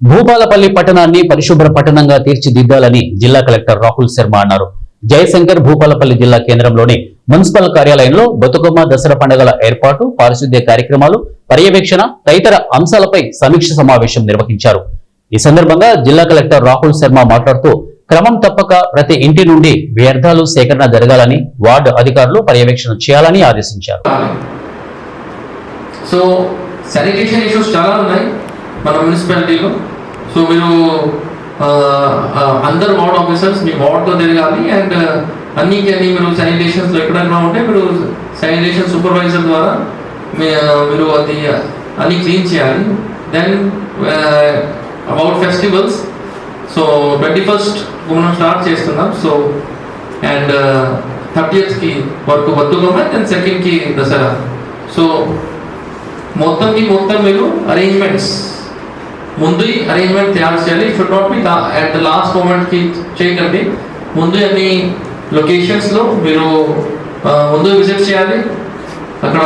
భూపాలపల్లి పట్టణాన్ని పరిశుభ్ర పట్టణంగా తీర్చిదిద్దాలని జిల్లా కలెక్టర్ రాహుల్ శర్మ అన్నారు. జయశంకర్ భూపాలపల్లి జిల్లా కేంద్రంలోని మున్సిపల్ కార్యాలయంలో బతుకమ్మ దసరా పండుగల ఏర్పాటు, పారిశుద్ధ్య కార్యక్రమాలు, పర్యవేక్షణ తదితర అంశాలపై సమీక్ష సమావేశం నిర్వహించారు. ఈ సందర్భంగా జిల్లా కలెక్టర్ రాహుల్ శర్మ మాట్లాడుతూ క్రమం తప్పక ప్రతి ఇంటి నుండి వ్యర్థాలు సేకరణ జరగాలని, వార్డు అధికారులు పర్యవేక్షణ చేయాలని ఆదేశించారు. సో శానిటేషన్ ఇష్యూస్ చాలా ఉన్నాయి మన మున్సిపాలిటీలో. సో మీరు అందరు వార్డ్ ఆఫీసర్స్ మీ వార్డ్లో తిరగాలి అండ్ అన్ని మీరు శానిటేషన్స్లో ఎక్కడైనా ఉంటే మీరు శానిటేషన్ సూపర్వైజర్ ద్వారా మీరు అది అన్ని క్లీన్ చేయాలి. Then about festivals, so 21st మనం స్టార్ట్ చేస్తున్నాం. సో అండ్ 30th వరకు Bathukamma, and 2nd Dasara. So మొత్తం మీరు అరేంజ్మెంట్స్ ముందు అరేంజ్మెంట్ తయారు చేయాలి. Should not be at the last మూమెంట్కి చేయకండి. ముందు అన్ని లొకేషన్స్లో మీరు ముందు విజిట్ చేయాలి. అక్కడ